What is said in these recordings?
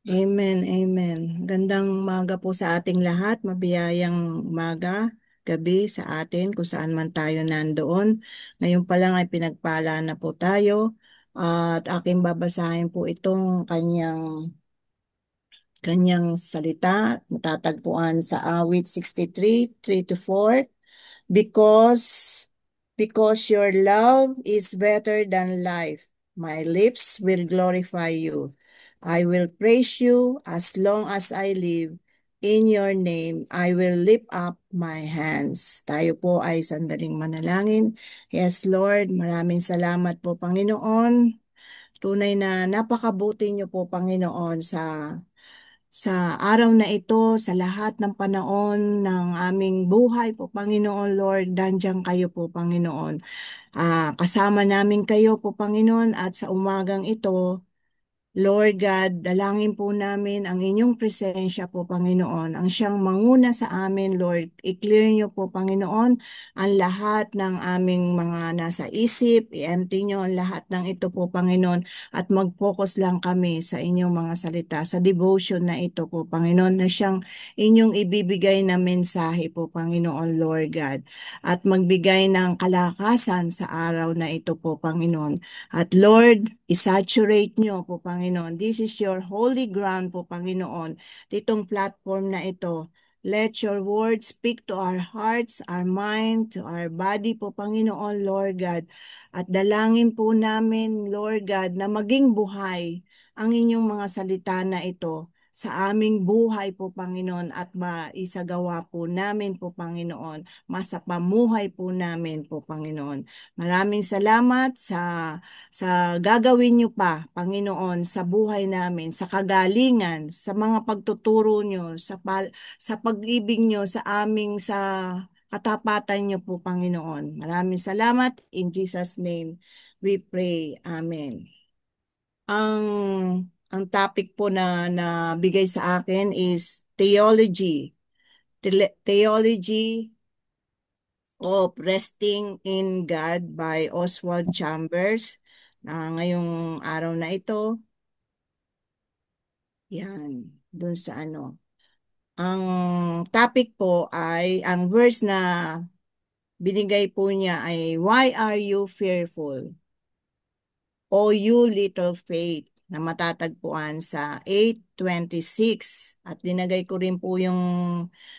Amen, amen. Gandang umaga po sa ating lahat, mabiyayang umaga, gabi sa atin kung saan man tayo nandoon. Ngayon pa lang ay pinagpala na po tayo at aking babasahin po itong kanyang salita, matatagpuan sa awit 63, 3 to 4. Because, because your love is better than life, my lips will glorify you. I will praise you as long as I live. In your name, I will lift up my hands. Tayo po ay sandaling manalangin. Yes, Lord, maraming salamat po, Panginoon. Tunay na napakabuti niyo po, Panginoon, sa araw na ito, sa lahat ng panahon ng aming buhay po, Panginoon Lord, nandiyan kayo po, Panginoon. Kasama namin kayo po, Panginoon, at sa umagang ito, Lord God, dalangin po namin ang inyong presensya po, Panginoon, ang siyang manguna sa amin, Lord. I-clear niyo po, Panginoon, ang lahat ng aming mga nasa isip, i-empty niyo ang lahat ng ito po, Panginoon, at mag-focus lang kami sa inyong mga salita, sa devotion na ito po, Panginoon, na siyang inyong ibibigay na mensahe po, Panginoon, Lord God, at magbigay ng kalakasan sa araw na ito po, Panginoon. At Lord, isaturate nyo po, Panginoon. This is your holy ground po, Panginoon. Ditong platform na ito. Let your word speak to our hearts, our mind, to our body po, Panginoon, Lord God. At dalangin po namin, Lord God, na maging buhay ang inyong mga salita na ito sa aming buhay po, Panginoon, at maisagawa po namin po, Panginoon, masapamuhay po namin po, Panginoon. Maraming salamat sa gagawin niyo pa, Panginoon, sa buhay namin, sa kagalingan, sa mga pagtuturo niyo, sa pag-ibig niyo sa katapatan niyo po, Panginoon. Maraming salamat. In Jesus' name, we pray. Amen. Ang ang topic po na bigay sa akin is theology. Theology of Resting in God by Oswald Chambers. Ngayong araw na ito, yan, dun sa ano. Ang topic po ay, ang verse na binigay po niya ay, Why are you fearful? O you little faith, na matatagpuan sa 8:26, at dinagay ko rin po yung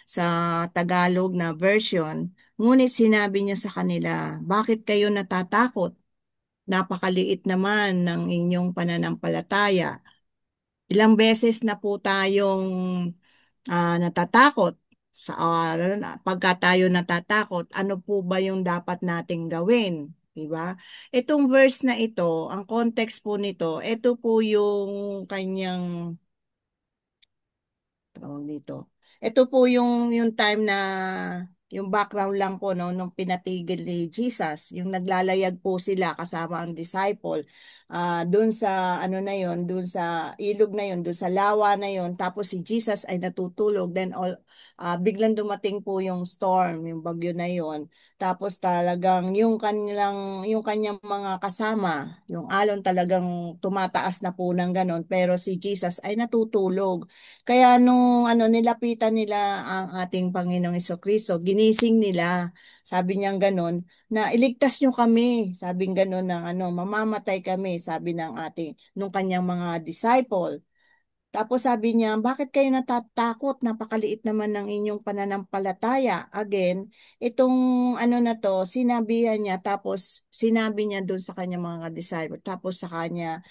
sa Tagalog na version. Ngunit sinabi niya sa kanila, bakit kayo natatakot? Napakaliit naman ng inyong pananampalataya. Ilang beses na po tayong natatakot pagka tayo natatakot, ano po ba yung dapat nating gawin? Diba? Itong verse na ito, ang context po nito, ito po yung kanyang tawag dito. Ito po yung time na yung background lang po no nung pinatigil ni Jesus, yung naglalayag po sila kasama ang disciple doon sa ano na yon, doon sa ilog na yon, doon sa lawa na yon, tapos si Jesus ay natutulog, then biglang dumating po yung storm, yung bagyo na yon. Tapos talagang yung kanyang mga kasama, yung alon talagang tumataas na po ng ganon, pero si Jesus ay natutulog. Kaya nung nilapitan nila ang ating Panginoong Kristo, ginising nila. Sabi niya gano'n, na iligtas niyo kami. Sabi gano'n ng mamamatay kami, sabi ng nung kanyang mga disciple. Tapos sabi niya, bakit kayo natatakot? Napakaliit naman ng inyong pananampalataya. Again, itong na to, sinabihan niya, tapos sinabi niya doon sa kanyang mga disciple. Tapos sa kanya,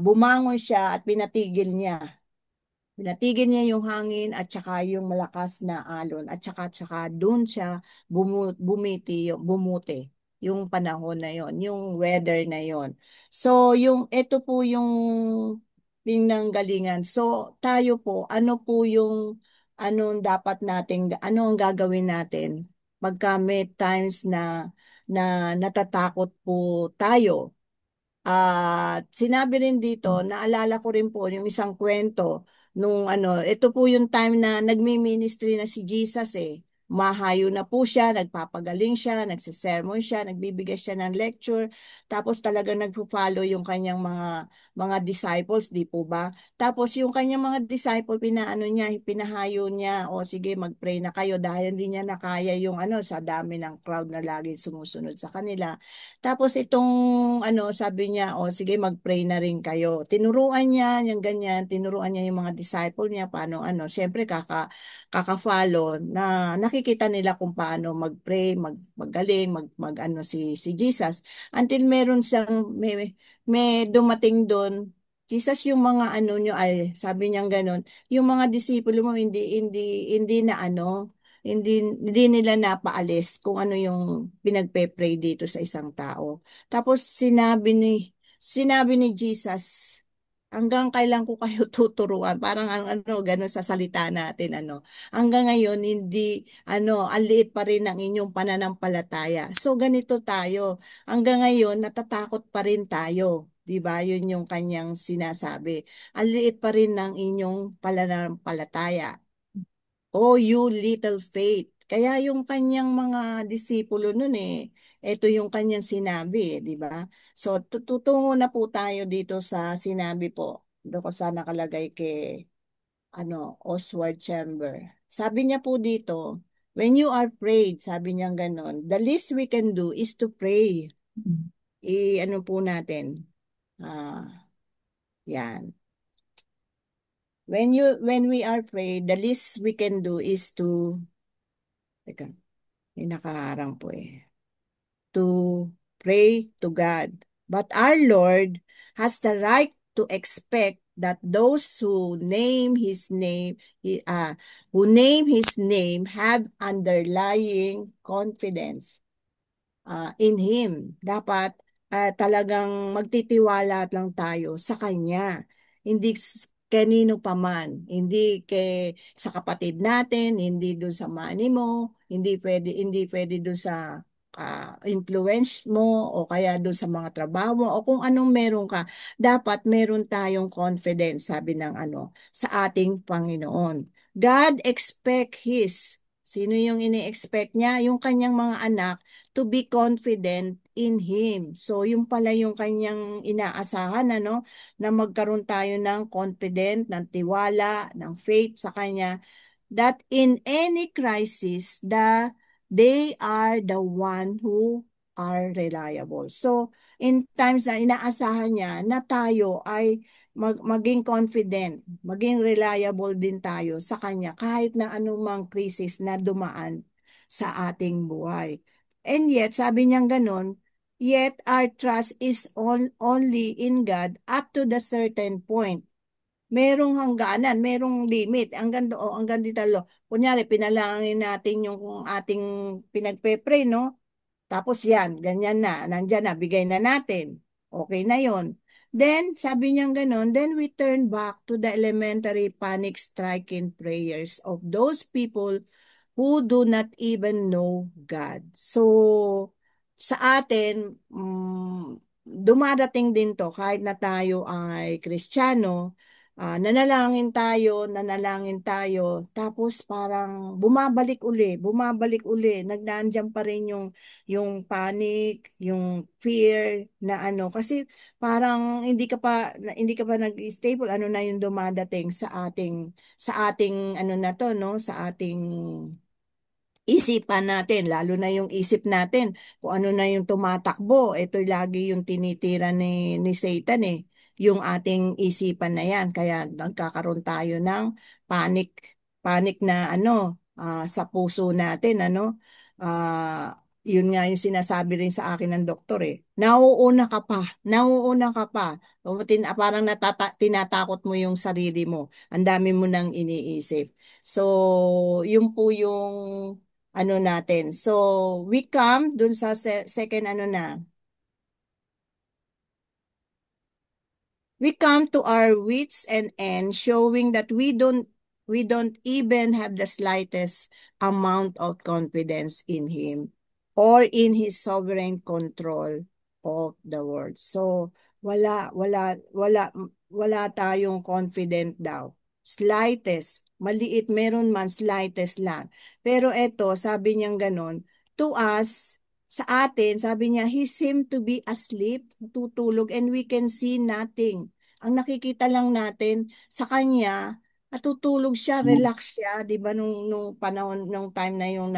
bumangon siya at pinatigil niya. Pinatigil niya yung hangin at saka yung malakas na alon, at saka doon siya bumuti yung panahon na yon, yung weather na yon. So yung ito po yung pinanggalingan. So tayo po, ano po yung ano ang gagawin natin pagka may times na natatakot po tayo. At sinabi rin dito, naalala ko rin po yung isang kwento nung ito po yung time na nagmi-ministry na si Jesus eh. Mahayo na po siya, nagpapagaling siya, nagsisermon siya, nagbibigay siya ng lecture, tapos talaga nagpo-follow yung kanyang mga disciples, di po ba? Tapos yung kanyang mga disciple, pinaano niya, pinahayo niya, o sige, mag-pray na kayo dahil hindi niya nakaya yung ano, sa dami ng crowd na laging sumusunod sa kanila. Tapos itong ano, sabi niya, o sige, mag-pray na rin kayo. Tinuruan niya, yung ganyan, tinuruan niya yung mga disciple niya, paano ano, syempre kaka-follow na nakikita nila kung paano mag-pray, magaling, ano si Jesus. Until meron siyang, may dumating doon, Jesus, yung mga ano nyo, ay, sabi niyang ganun, yung mga disipulo mo, hindi na ano, hindi nila napaalis kung ano yung pinagpe-pray dito sa isang tao. Tapos sinabi ni Jesus, hanggang kailan ko kayo tuturuan? Parang ano, ganun sa salita natin, ano. Hanggang ngayon, hindi, ano, ang liit pa rin ng inyong pananampalataya. So, ganito tayo. Hanggang ngayon, natatakot pa rin tayo. 'Di ba? Yun yung kanyang sinasabi. Ang liit pa rin ng inyong pananampalataya. Oh, you little faith. Kaya yung kanyang mga disipulo nun ito yung kanyang sinabi, di ba? So, tutungo na po tayo dito sa sinabi po. Doon ko sa nakalagay kay ano, Oswald Chamber. Sabi niya po dito, when you are prayed, sabi niya ganon, the least we can do is to pray. Ano po natin? Ah, yan. When we are prayed, the least we can do is to, teka, may nakaharang po to pray to God. But our Lord has the right to expect that those who name His name have underlying confidence in Him. Dapat talagang magtitiwala lang tayo sa Kanya. Hindi kanino pa man. Hindi sa kapatid natin, hindi dun sa money mo, hindi pwede dun sa influence mo o kaya dun sa mga trabaho mo o kung anong meron ka. Dapat meron tayong confidence, sabi ng ano, sa ating Panginoon. God expect Sino yung ini-expect niya? Yung kanyang mga anak to be confident in Him. So, yung pala yung kanyang inaasahan, ano, na magkaroon tayo ng confident, ng tiwala, ng faith sa Kanya, that in any crisis, they are the one who are reliable. So, in times na inaasahan niya na tayo ay maging confident, maging reliable din tayo sa Kanya kahit na anumang krisis na dumaan sa ating buhay. And yet, sabi niyang ganun, yet our trust is only in God up to the certain point. Merong hangganan, merong limit. Hanggang dito, kunyari, pinalangin natin yung ating pinagpe-pray, no? Tapos yan, ganyan na, nandyan na, bigay na natin. Okay na yon. Then, sabi niyang ganon, then we turn back to the elementary panic-striking prayers of those people who do not even know God. So, sa atin, dumadating din to kahit na tayo ay Kristiyano, nanalangin tayo, tapos parang bumabalik uli, nagdaandyan pa rin yung panic, yung fear na ano, kasi parang hindi ka pa nag-stable, ano na yung dumadating sa ating ano na to, no, sa ating isipan natin, lalo na yung isip natin, kung ano na yung tumatakbo, ito lagi yung tinitira ni Satan yung ating isipan na yan. Kaya nagkakaroon tayo ng panic na ano, sa puso natin, ano. Yun nga yung sinasabi rin sa akin ng doktor nauuna ka pa. Parang tinatakot mo yung sarili mo. Ang dami mo nang iniisip. So, yun po yung ano natin. So, we come dun sa second ano na. We come to our wits and end, showing that we don't even have the slightest amount of confidence in Him or in His sovereign control of the world. So, wala tayong confident daw. Slightest, maliit meron man, slightest lang. Pero eto, sabi niyang ganon, to us, sa atin, sabi niya, he seemed to be asleep, tutulog, and we can see nothing. Ang nakikita lang natin sa kanya, natutulog siya, Mm. relax siya, 'di ba nung panahon nung time na yung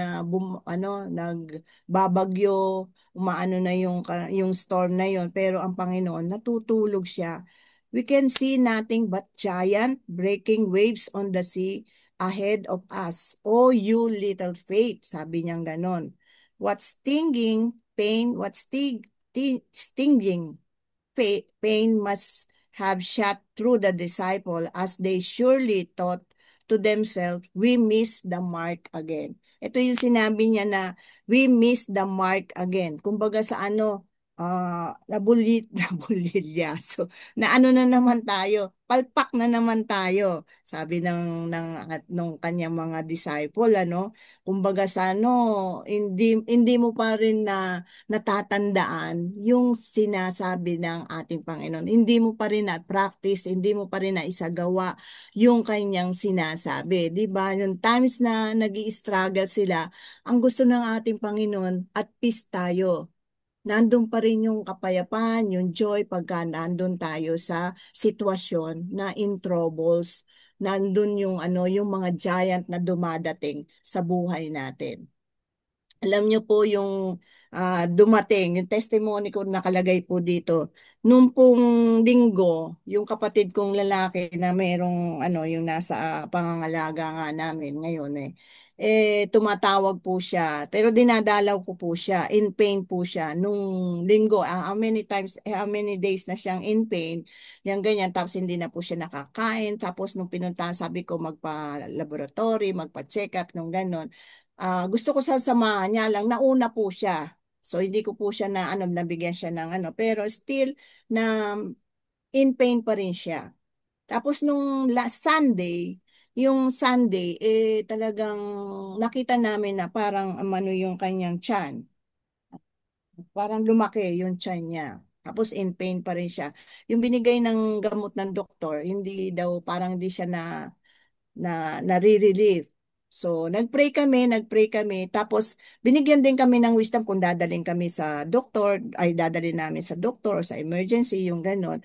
nagbabagyo, umaano na yung storm na yon, pero ang Panginoon natutulog siya. We can see nothing but giant breaking waves on the sea ahead of us. Oh, you little faith, sabi niyang ganon. What's stinging pain, stinging pain must have shot through the disciple as they surely thought to themselves, we miss the mark again. Ito yung sinabi niya na we miss the mark again. Kumbaga sa ano, nabulilya. So, na ano na naman tayo, palpak na naman tayo, sabi nung kanyang mga disciple, ano. Kumbaga sa ano, hindi mo pa rin na natatandaan yung sinasabi ng ating Panginoon. Hindi mo pa rin na-practice, hindi mo pa rin na isagawa yung kanyang sinasabi. Di ba? Yung times na nag struggle sila, ang gusto ng ating Panginoon, at peace tayo. Nandun pa rin yung kapayapaan, yung joy pagka nandun tayo sa sitwasyon na in troubles. Nandun yung ano, yung mga giant na dumadating sa buhay natin. Alam niyo po yung dumating, yung testimony ko nakalagay po dito. Nung pong linggo, yung kapatid kong lalaki na merong ano, yung nasa pangangalaga nga namin ngayon tumatawag po siya. Pero dinadalaw ko po siya, in pain po siya. Nung linggo, how many times, how many days na siyang in pain, yung ganyan, tapos hindi na po siya nakakain. Tapos nung pinuntahan, sabi ko magpa-laboratory, magpa-check up, nung ganon. Gusto ko sa samahan niya lang, nauna po siya. So hindi ko po siya na ano, nabigyan siya ng ano, pero still na in pain pa rin siya. Tapos nung last Sunday, yung Sunday, talagang nakita namin na parang ano yung kanyang tiyan. Parang lumaki yung tiyan niya. Tapos in pain pa rin siya. Yung binigay ng gamot ng doktor, hindi daw, parang hindi siya nare-relieve. So, nagpray kami, tapos binigyan din kami ng wisdom kung dadalhin kami sa doktor, ay dadalhin namin sa doktor o sa emergency, yung ganon.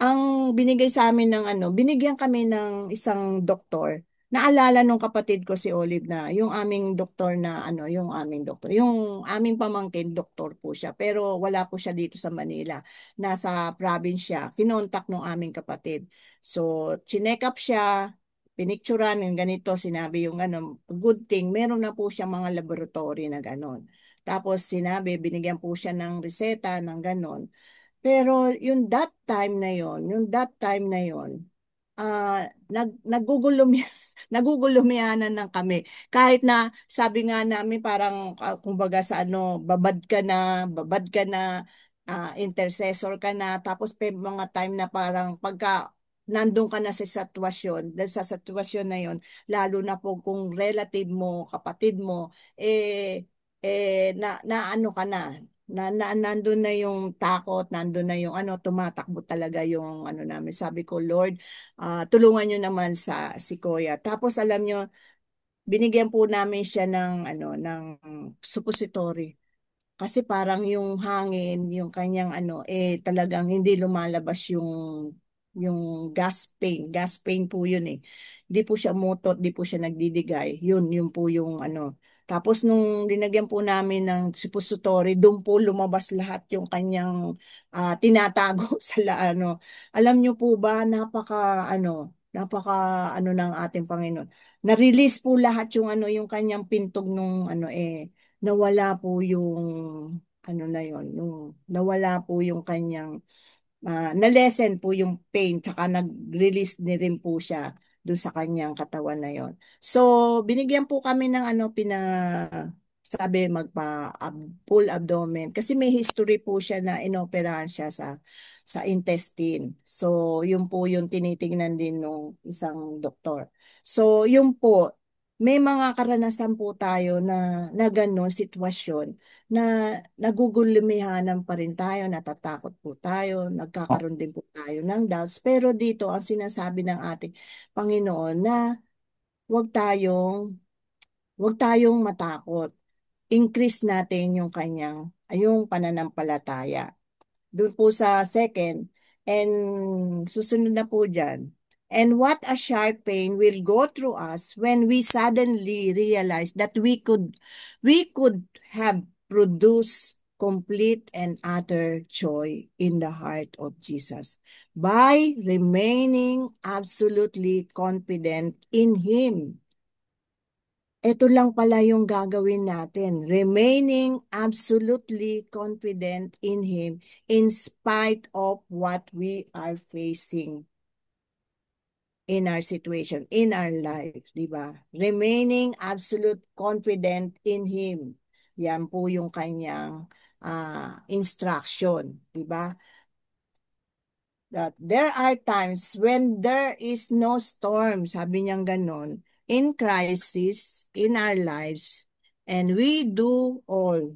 Ang binigay sa amin ng ano, binigyan kami ng isang doktor. Naalala nung kapatid ko si Olive na yung aming doktor na ano, yung aming doktor, yung aming pamangkin, doktor po siya. Pero wala po siya dito sa Manila. Nasa probinsya. Kinontak nung aming kapatid. So, chinek up siya, pinicturan, yung ganito, sinabi yung ano, good thing, meron na po siya mga laboratory na ganon. Tapos sinabi, binigyan po siya ng reseta ng ganon. Pero yung that time na yon, nagugulumi, nagugulumianan ng kami. Kahit na sabi nga namin parang kumbaga sa ano, babad ka na, intercessor ka na, tapos mga time na parang pagka nandun ka na sa sitwasyon, dahil sa sitwasyon na yon, lalo na po kung relative mo, kapatid mo, na ano ka na nandun na yung takot, nandun na yung ano, tumatakbo talaga yung ano namin. Sabi ko, Lord, tulungan nyo naman si Kuya. Tapos alam nyo, binigyan po namin siya ng ano, ng suppository. Kasi parang yung hangin, yung kanyang ano, talagang hindi lumalabas yung gas pain po yun eh. Hindi po siya mutot, hindi po siya nagdidigay. Yun po yung ano. Tapos nung linagyan po namin ng suppository, doon po lumabas lahat yung kanyang tinatago ano. Alam niyo po ba, napaka ano ng ating Panginoon. Na-release po lahat yung ano, yung kanyang pintog nung ano nawala po yung ano na yon, yung nawala po yung kanyang na-lessen po yung pain, tsaka nag-release ni rin po siya doon sa kanyang katawan na yon. So, binigyan po kami ng ano, sabi full abdomen kasi may history po siya na inoperahan siya sa intestine. So, yun po yung tinitingnan din ng isang doktor. So, yun po, may mga karanasan po tayo na gano'n sitwasyon na nagugulumihanan pa rin tayo, natatakot po tayo, nagkakaroon din po tayo ng doubts. Pero dito, ang sinasabi ng ating Panginoon na huwag tayong, huwag tayong matakot. Increase natin yung kanyang, yung pananampalataya. Doon po sa second, And susunod na po dyan. And what a sharp pain will go through us when we suddenly realize that we could have produced complete and utter joy in the heart of Jesus by remaining absolutely confident in Him. Ito lang pala yung gagawin natin. Remaining absolutely confident in Him in spite of what we are facing in our situation, in our life, di ba? Remaining absolute confident in Him. Yan po yung kanyang instruction, di ba? That there are times when there is no storm, sabi niyang ganon, in crisis in our lives, and we do all.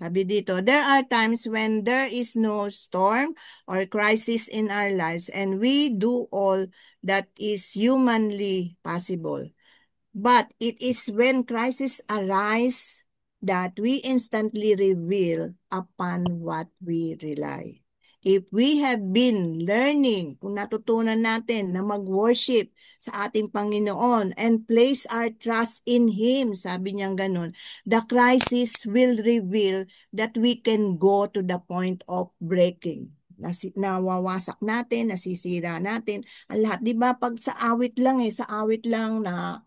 Sabi dito, there are times when there is no storm or crisis in our lives, and we do all that is humanly possible. But it is when crises arise that we instantly reveal upon what we rely. If we have been learning, kung natutunan natin na mag-worship sa ating Panginoon and place our trust in Him, sabi niyang ganun, the crisis will reveal that we can go to the point of breaking. Nawawasak natin, nasisira natin, ang lahat, di ba? Pag sa awit lang sa awit lang na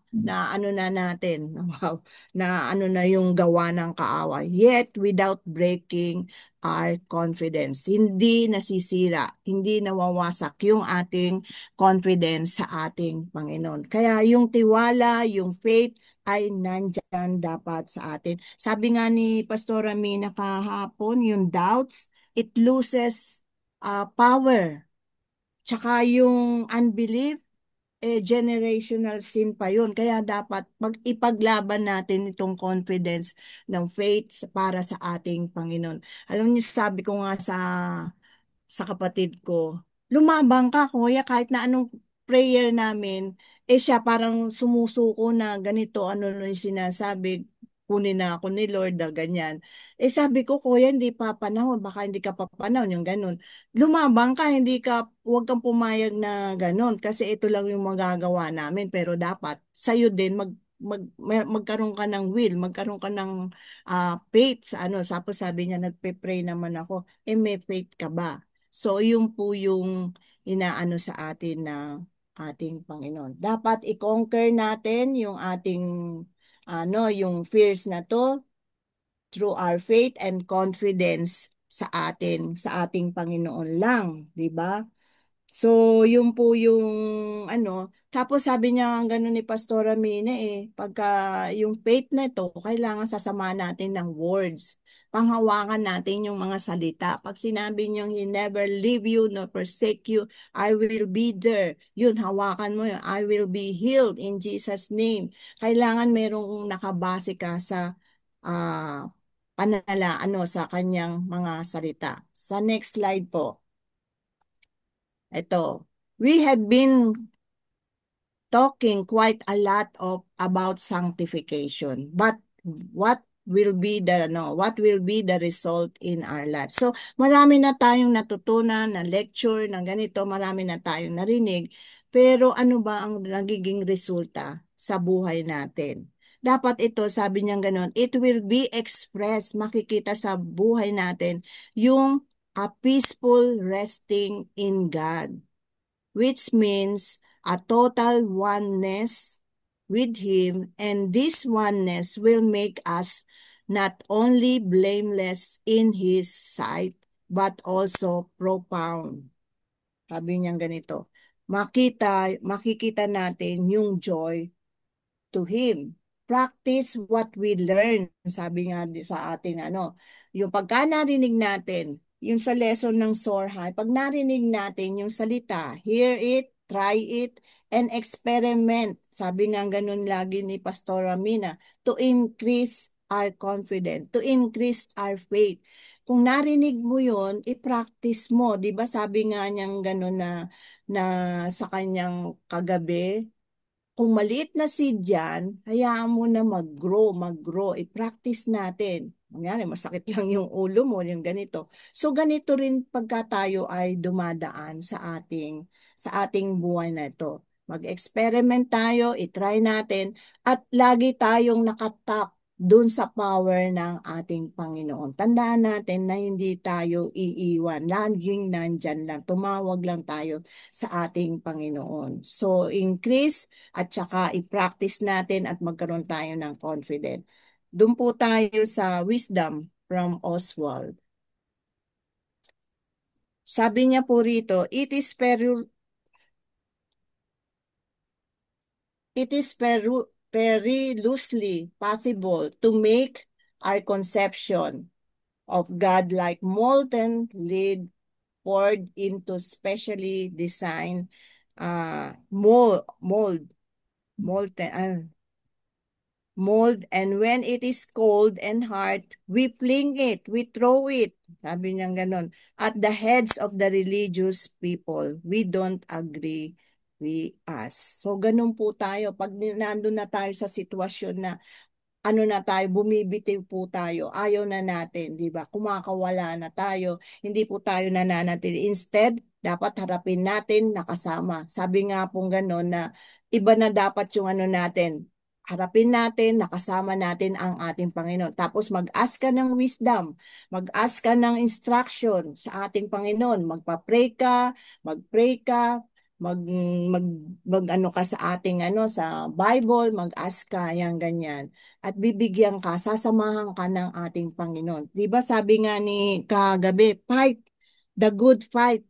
ano na natin, wow, na ano na yung gawa ng kaaway. Yet, without breaking our confidence. Hindi nasisira, hindi nawawasak yung ating confidence sa ating Panginoon. Kaya yung tiwala, yung faith ay nandyan dapat sa atin. Sabi nga ni Pastor Amina kahapon, yung doubts, it loses power. Tsaka yung unbelief, generational sin pa yun. Kaya dapat ipaglaban natin itong confidence ng faith para sa ating Panginoon. Alam niyo, sabi ko nga sa kapatid ko, lumabang ka kuya kahit na anong prayer namin, siya parang sumusuko na ganito, ano na yung sinasabi, kunin na ako ni Lord na ganyan. Sabi ko, kuya, hindi pa panahon, baka hindi ka pa panahon, yung ganun. Lumabang ka, huwag kang pumayag na ganun, kasi ito lang yung magagawa namin, pero dapat sa'yo din magkaroon ka ng will, magkaroon ka ng faith sa ano. Tapos sabi niya, nagpe-pray naman ako, may faith ka ba? So, yun po yung inaano sa atin ng ating Panginoon. Dapat i-conquer natin yung ating yung fears na to through our faith and confidence sa ating Panginoon lang, 'di ba? So, yun po yung ano. Tapos sabi niya ang gano'n ni Pastora Mina pagka yung faith na ito, kailangan sasama natin ng words. Panghawakan natin yung mga salita. Pag sinabi niyang He never leave you nor forsake you, I will be there. Yun, hawakan mo yun. I will be healed in Jesus' name. Kailangan merong nakabase ka sa ah sa kanyang mga salita. Sa next slide po. Ito, we have been talking quite a lot about sanctification, but what will be the result in our life? So, marami na tayong natutunan na lecture na ganito, marami na tayong narinig, pero ano ba ang nagiging resulta sa buhay natin? Dapat ito, sabi niyang ganon, it will be expressed, makikita sa buhay natin, yung a peaceful resting in God, which means a total oneness with Him, and this oneness will make us not only blameless in His sight, but also profound. Sabi niya ganito, makikita natin yung joy to Him. Practice what we learn. Sabi nga sa ating yung pagka narinig natin, yung sa lesson ng Soar High, pag narinig natin yung salita, hear it, try it, and experiment. Sabi nga ganun lagi ni Pastor Amina, to increase our confidence, to increase our faith. Kung narinig mo yun, i-practice mo. Di ba sabi nga niyang ganun na sa kanyang kagabi, kung maliit na seed yan, hayaan mo na mag-grow, i-practice natin. Kunyari, masakit lang yung ulo mo, yung ganito. So, ganito rin pagka tayo ay dumadaan sa ating buhay na ito. Mag-experiment tayo, itry natin, at lagi tayong nakatap dun sa power ng ating Panginoon. Tandaan natin na hindi tayo iiwan. Laging nandyan lang. Tumawag lang tayo sa ating Panginoon. So, increase at saka i-practice natin at magkaroon tayo ng confidence. Doon po tayo sa wisdom from Oswald. Sabi niya po rito, perilously possible to make our conception of God like molten lead poured into specially designed molten mold, and when it is cold and hard, we fling it, we throw it. Sabi niya ganon. At the heads of the religious people, we don't agree with us. So ganun po tayo. Pag nandun na tayo sa sitwasyon na ano na tayo, bumibitiw po tayo, ayaw na natin, di ba? Kumakawala na tayo, hindi po tayo nananatili. Instead, dapat harapin natin nakasama. Sabi nga pong gano'n na iba na dapat yung ano natin. Harapin natin, nakasama natin ang ating Panginoon. Tapos mag-ask ka ng wisdom, mag-ask ka ng instruction sa ating Panginoon. Mag-pray ka, mag, mag, ano ka sa ating ano, sa Bible, mag-ask ka, yan ganyan at bibigyan ka, sasamahan ka ng ating Panginoon. 'Di ba sabi nga ni kagabi, fight the good fight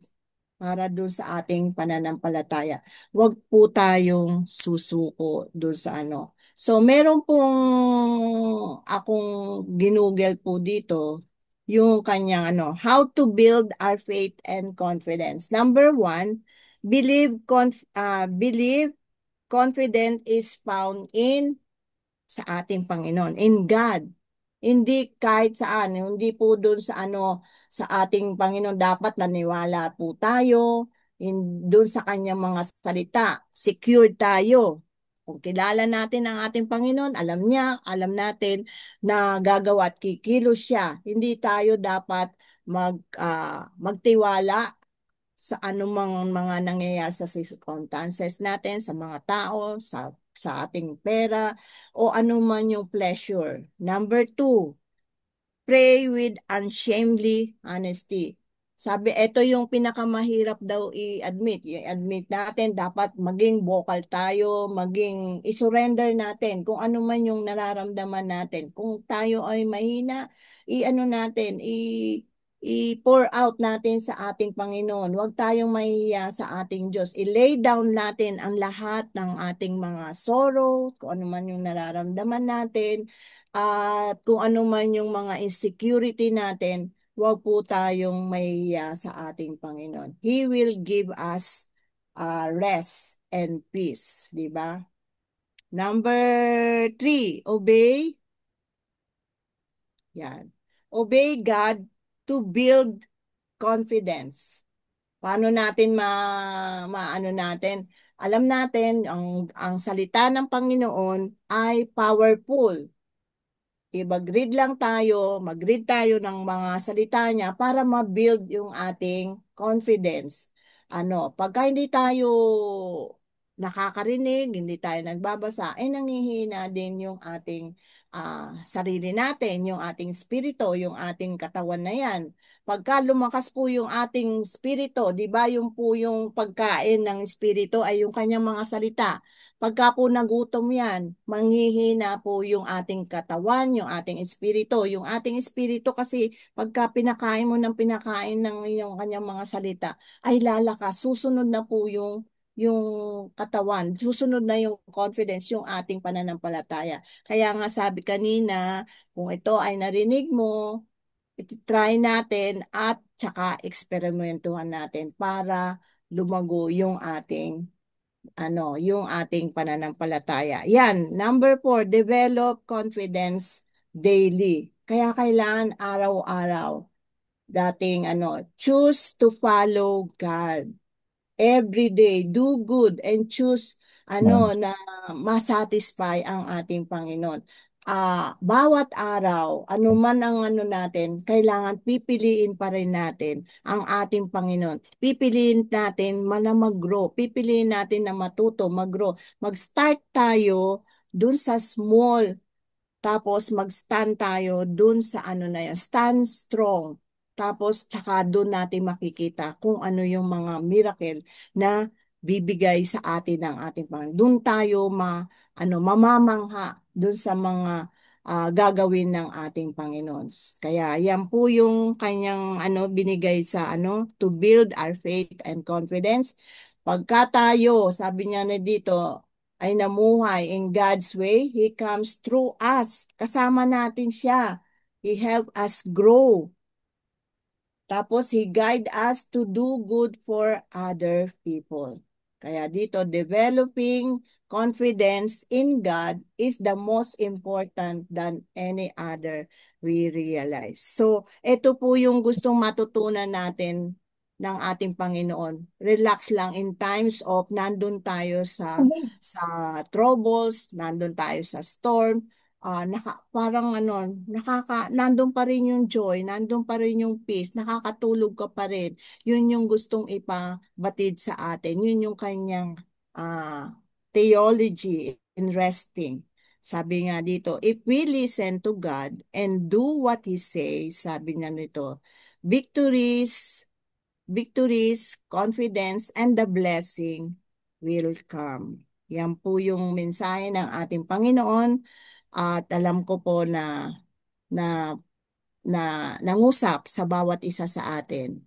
para doon sa ating pananampalataya. Huwag po tayong susuko doon sa ano. So, meron pong akong ginugel po dito yung kanyang ano, how to build our faith and confidence. Number one, believe confidence is found in sa ating Panginoon, in God. Hindi kahit saan, hindi po doon sa ano, sa ating Panginoon dapat naniwala po tayo, doon sa kanyang mga salita, secured tayo. Kung kilala natin ang ating Panginoon, alam niya, alam natin na gagawa at kikilos siya. Hindi tayo dapat magtiwala sa anumang mga nangyayari sa circumstances natin, sa mga tao, sa ating pera, o anuman yung pleasure. Number two, pray with unshamedly honesty. Sabi, ito yung pinakamahirap daw i-admit. I-admit natin, dapat maging vocal tayo, maging i-surrender natin kung ano man yung nararamdaman natin. Kung tayo ay mahina, i-ano natin, i-pour out natin sa ating Panginoon. Huwag tayong mahiya sa ating Diyos. I-lay down natin ang lahat ng ating mga sorrow, kung ano man yung nararamdaman natin, at kung ano man yung mga insecurity natin, huwag po tayong mahiya sa ating Panginoon. He will give us rest and peace, di ba? Number three, obey. Yan. Obey God to build confidence. Paano natin maano natin? Alam natin ang salita ng Panginoon ay powerful. Mag-read lang tayo, mag-read tayo ng mga salita niya para ma-build yung ating confidence. Ano, pagka hindi tayo nakakarinig, hindi tayo nagbabasa, ay nanghihina din yung ating sarili natin, yung ating spirito, yung ating katawan na yan. Pagka lumakas po yung ating spirito, di ba yung po yung pagkain ng spirito ay yung kanyang mga salita. Pagka po nagutom yan, manghihina po yung ating katawan, yung ating espiritu. Yung ating espiritu kasi pagka pinakain mo ng pinakain ng yung kanyang mga salita, ay lalakas. Susunod na po yung katawan. Susunod na yung confidence, yung ating pananampalataya. Kaya nga sabi kanina, kung ito ay narinig mo, try natin at tsaka eksperimentuhan natin para lumago yung ating pananampalataya. Yan, number four, develop confidence daily. Kaya kailangan araw-araw choose to follow God. Every day, do good and choose Yeah. na masatisfy ang ating Panginoon. bawat araw, anuman ang ano natin, kailangan pipiliin pa rin natin ang ating Panginoon. Pipiliin natin na mag-grow. Pipiliin natin na matuto, mag-grow. Mag-start tayo dun sa small. Tapos mag-stand tayo dun sa ano na yan, stand strong. Tapos tsaka dun natin makikita kung ano yung mga miracle na bibigay sa atin ng ating Panginoon. Dun tayo mamamangha dun sa mga gagawin ng ating Panginoon. Kaya yan po yung kanyang binigay sa to build our faith and confidence. Pagka tayo, sabi niya na dito, ay namuhay in God's way, He comes through us. Kasama natin siya. He help us grow. Tapos, He guide us to do good for other people. Kaya dito, developing confidence in God is the most important than any other we realize. So, ito po yung gustong matutunan natin ng ating Panginoon. Relax lang in times of nandun tayo sa troubles, nandun tayo sa storm, parang nandun pa rin yung joy, nandun pa rin yung peace, nakakatulog ka pa rin. Yun yung gustong ipabatid sa atin. Yun yung kanyang theology in resting. Sabi nga dito, if we listen to God and do what He says, sabi nga nito, victories, confidence, and the blessing will come. Yan po yung mensahe ng ating Panginoon at alam ko po na, na nangusap sa bawat isa sa atin.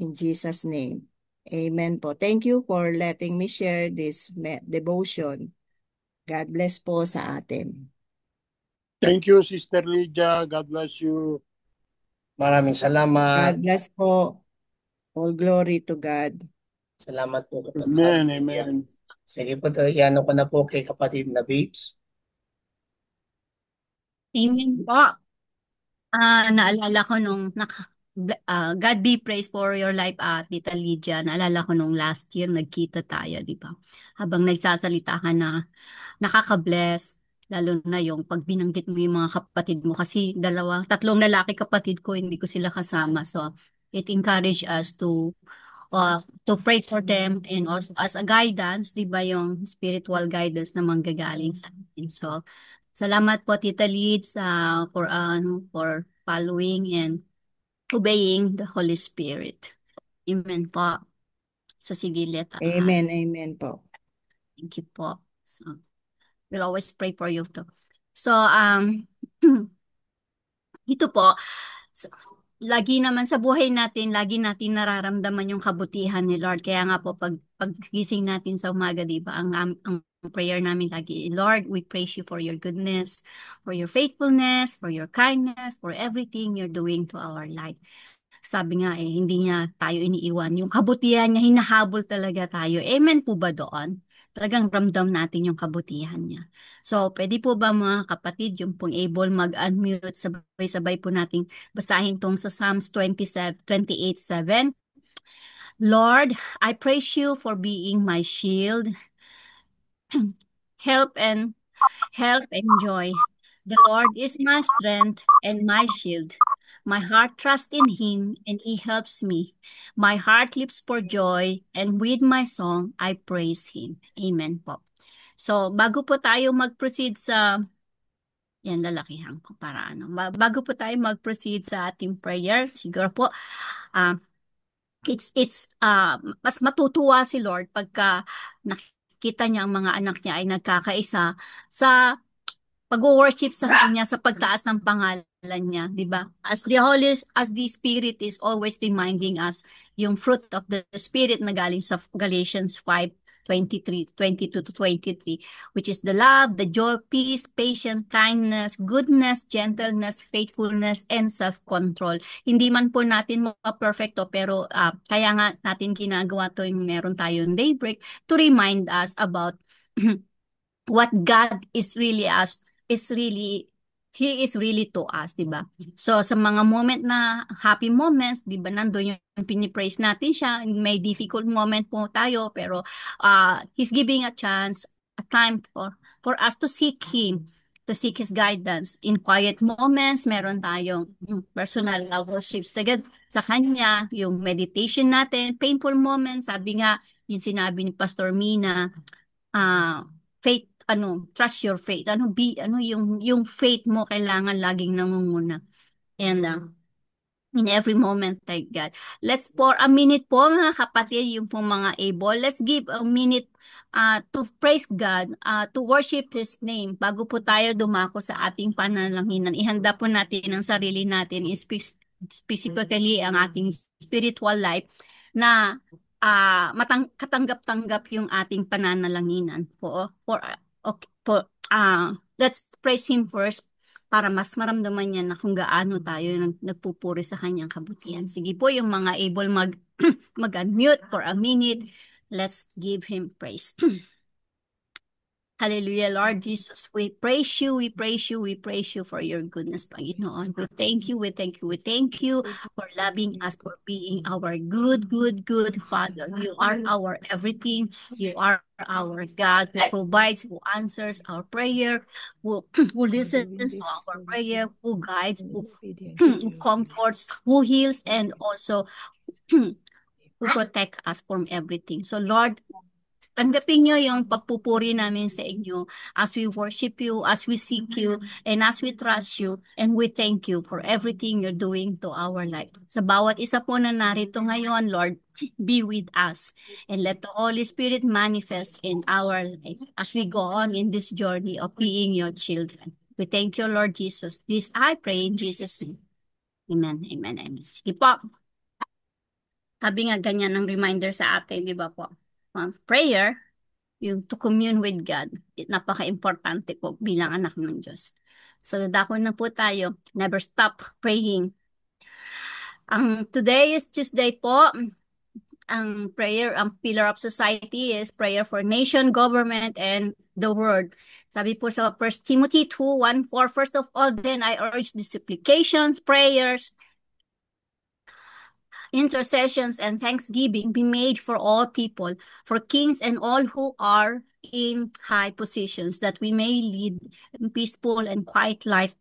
In Jesus' name. Amen po. Thank you for letting me share this devotion. God bless po sa atin. Thank you, Sister Lydia. God bless you. Maraming salamat. God bless po. All glory to God. Salamat po, kapatid. Amen, amen. Sige po, iano ko na po kay kapatid na Babes. Amen po. Naalala ko God be praised for your life, Tita Lydia. Naalala ko nung last year, nagkita tayo, di ba? Habang nagsasalita ka na nakaka-bless, lalo na yung pag binanggit mo yung mga kapatid mo. Kasi tatlong lalaki kapatid ko, hindi ko sila kasama. So, it encouraged us to pray for them and also as a guidance, di ba, yung spiritual guidance na manggagaling sa atin. So, salamat po, Tita Lids, for following and obeying the Holy Spirit. Amen po. So, sige, Amen, amen po. Thank you po. So, we'll always pray for you too. So, ito po, lagi naman sa buhay natin, lagi natin nararamdaman yung kabutihan ni Lord. Kaya nga po, paggising natin sa umaga, di ba, ang prayer namin lagi, Lord, we praise you for your goodness, for your faithfulness, for your kindness, for everything you're doing to our life. Sabi nga hindi niya tayo iniiwan. Yung kabutihan niya, hinahabol talaga tayo. Amen po ba doon? Talagang ramdam natin yung kabutihan niya. So, pwede po ba mga kapatid, yung pong able mag-unmute, sabay-sabay po nating basahin tong sa Psalms 28:7. Lord, I praise you for being my shield, help and joy. The Lord is my strength and my shield. My heart trusts in Him and He helps me. My heart leaps for joy and with my song I praise Him. Amen po. So, bago po tayo mag-proceed yan, lalakihan ko para bago po tayo mag-proceed sa ating prayer, siguro po, mas matutuwa si Lord pagka nakita niya ang mga anak niya ay nagkakaisa sa pag-worship sa kanya sa pagtaas ng pangalan niya, 'di ba? As the Spirit is always reminding us yung fruit of the Spirit na galing sa Galatians 5:22-23, which is the love, the joy, peace, patience, kindness, goodness, gentleness, faithfulness, and self-control. Hindi man po natin ma-perfecto, pero kaya nga natin ginagawa to yung meron tayong daybreak to remind us about what God is really He is really to us, di ba? So, sa mga moment na happy moments, di ba, nandun yung pinipraise natin siya. May difficult moment po tayo, pero He's giving a chance a time for us to seek Him, to seek His guidance. In quiet moments, meron tayong personal worship sa Kanya, yung meditation natin, painful moments, sabi nga, yung sinabi ni Pastor Mina, faith, trust your faith. Yung faith mo kailangan laging nangunguna. And in every moment, thank God. Let's for a minute po mga kapatid, yung pong mga able, let's give a minute to praise God, to worship His name. Bago po tayo dumako sa ating panalanghinan, ihanda po natin ang sarili natin, specifically ang ating spiritual life, na katanggap-tanggap yung ating pananalanginan po. Let's praise Him first para mas maramdaman niya na kung gaano tayo nagpupuri sa kanyang kabutihan. Sige po, yung mga able mag-unmute for a minute. Let's give Him praise. Hallelujah, Lord Jesus. We praise you, we praise you, we praise you for your goodness, Panginoon. We thank you, we thank you, we thank you for loving us, for being our good Father. You are our everything. You are our God who provides, who answers our prayer, who listens to our prayer, who guides, who comforts, who heals, and also who protect us from everything. So Lord, tanggapin niyo yung pagpupuri namin sa inyo as we worship you, as we seek you, and as we trust you, and we thank you for everything you're doing to our life. Sa bawat isa po na narito ngayon, Lord, be with us, and let the Holy Spirit manifest in our life as we go on in this journey of being your children. We thank you, Lord Jesus. This I pray in Jesus' name. Amen, amen, amen. Sige po. Sabi nga ganyan ang reminder sa atin, di ba po? Prayer, yung to commune with God, napaka-importante po bilang anak ng Diyos. So, dako na po tayo. Never stop praying. Today is Tuesday po. Ang prayer, ang pillar of society is prayer for nation, government, and the world. Sabi po sa 1 Timothy 2:1-4, first of all, then I urge the supplications, prayers, intercessions, and thanksgiving be made for all people, for kings and all who are in high positions, that we may lead a peaceful and quiet life,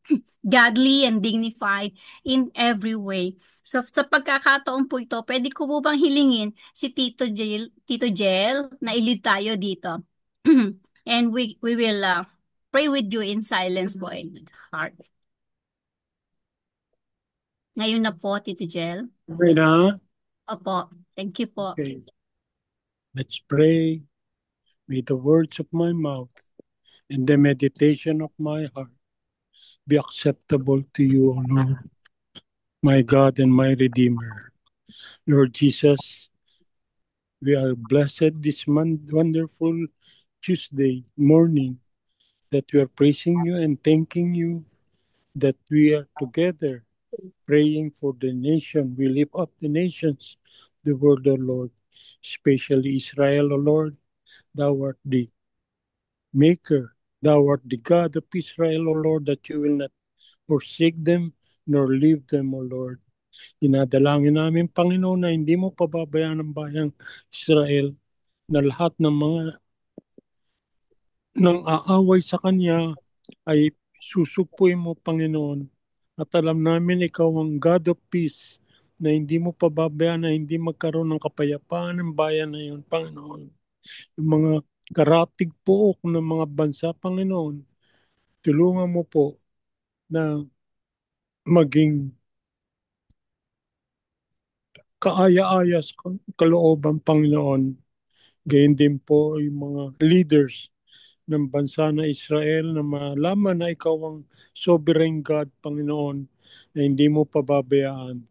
godly and dignified in every way. So sa pagkakataon po ito, pwede ko po bang hilingin si Tito Jel na ilid tayo dito? And we will pray with you in silence po and heart. Ngayon na po, Tito Jel. Okay na? Opo. Thank you po. Okay. Let's pray. May the words of my mouth and the meditation of my heart be acceptable to you, O Lord, my God and my Redeemer. Lord Jesus, we are blessed this wonderful Tuesday morning that we are praising you and thanking you that we are together praying for the nation. We lift up the nations, the world, O Lord, especially Israel, O Lord. Thou art the Maker, Thou art the God of Israel, O Lord, that you will not forsake them nor leave them, O Lord. Dinadalangin namin, Panginoon, na hindi mo pababayaan ang bayang Israel, na lahat ng mga nang aaway sa Kanya ay susupuin mo, Panginoon. At alam namin ikaw ang God of peace, na hindi mo pababayaan na hindi magkaroon ng kapayapaan ng bayan na yun, Panginoon. Yung mga karatig pook ng mga bansa, Panginoon, tulungan mo po na maging kaaya-aya sa kalooban, Panginoon. Gayun din po yung mga leaders ng bansa na Israel na malaman na ikaw ang sovereign God, Panginoon, na hindi mo pababayaan.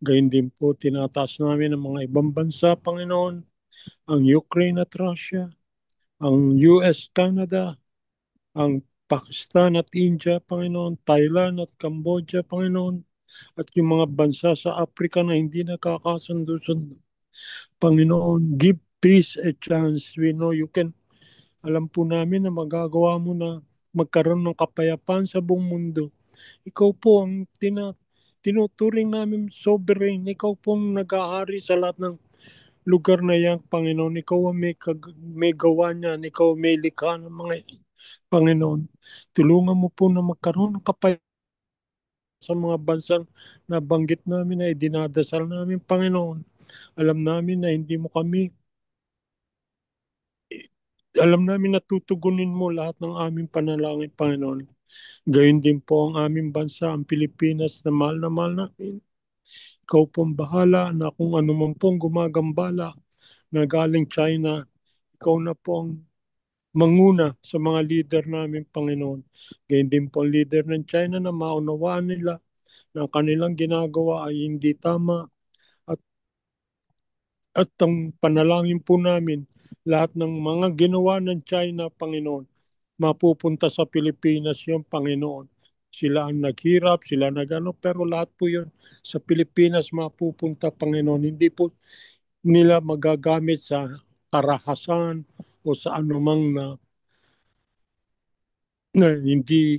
Gayun din po, tinataas namin ang mga ibang bansa, Panginoon, ang Ukraine at Russia, ang US, Canada, ang Pakistan at India, Panginoon, Thailand at Cambodia, Panginoon, at yung mga bansa sa Africa na hindi nakakasundo-sundo. Panginoon, give peace a chance. We know you can. Alam po namin na magagawa mo na magkaroon ng kapayapaan sa buong mundo. Ikaw po ang tinuturing namin sovereign. Ikaw po ang nag-ahari sa lahat ng lugar na yan, Panginoon. Ikaw ang may gawa niyan. Ikaw ang may likha ng mga Panginoon. Tulungan mo po na magkaroon ng kapayapaan sa mga bansang nabanggit namin na idinadasal namin, Panginoon. Alam namin na hindi mo kami, alam namin na tutugunin mo lahat ng aming panalangin, Panginoon. Gayun din po ang aming bansa, ang Pilipinas, na mahal namin. Ikaw pong bahala na kung ano man pong gumagambala na galing China, ikaw na po ang manguna sa mga leader namin, Panginoon. Gayun din po ang leader ng China na maunawaan nila na ang kanilang ginagawa ay hindi tama at ang panalangin po namin, lahat ng mga ginawa ng China, Panginoon, mapupunta sa Pilipinas yung Panginoon. Sila ang naghirap, sila nagano, pero lahat po yun sa Pilipinas mapupunta, Panginoon. Hindi po nila magagamit sa karahasan o sa anumang na hindi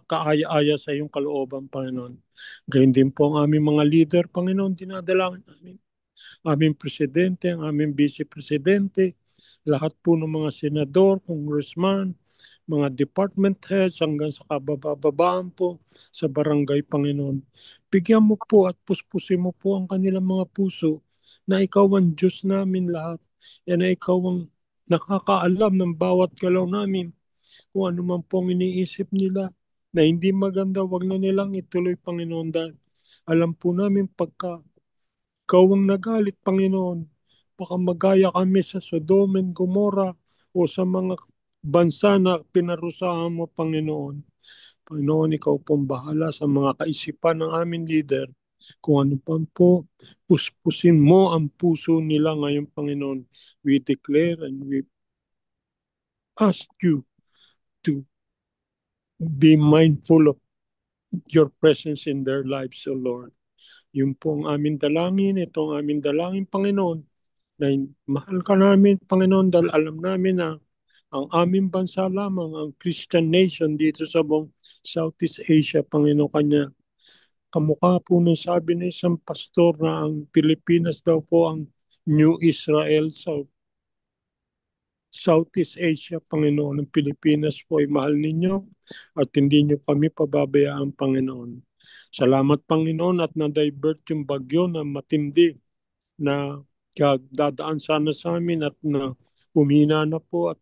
kaaya-aya sa iyong kalooban, Panginoon. Gayun din po ang aming mga leader, Panginoon, dinadalangin namin. Aming presidente, ang aming vice-presidente, lahat po ng mga senador, congressman, mga department heads hanggang sa kabababaan po sa barangay, Panginoon. Bigyan mo po at puspusin mo po ang kanilang mga puso na ikaw ang Diyos namin lahat. Yan na ikaw ang nakakaalam ng bawat galaw namin. Kung ano man pong iniisip nila na hindi maganda, wag na nilang ituloy, Panginoon, dahil alam po namin pagka ikaw ang nagalit, Panginoon, baka magaya kami sa Sodom and Gomorrah o sa mga bansa na pinarusahan mo, Panginoon. Panginoon, ikaw pong bahala sa mga kaisipan ng aming leader. Kung ano pa po, puspusin mo ang puso nila ngayon, Panginoon. We declare and we ask you to be mindful of your presence in their lives, O Lord. Yun po ang aming dalangin, ito ang aming dalangin, Panginoon, na mahal ka namin, Panginoon, dahil alam namin na ang aming bansa lamang, ang Christian nation dito sa buong Southeast Asia, Panginoon, kanya. Kamukha po ng sabi ng isang pastor na ang Pilipinas daw po ang New Israel sa Southeast Asia, Panginoon. Ang Pilipinas po ay mahal ninyo at hindi nyo kami pababayaan, Panginoon. Salamat, Panginoon, at na-divert yung bagyo na matindi na dadaan sana sa amin at na umina na po at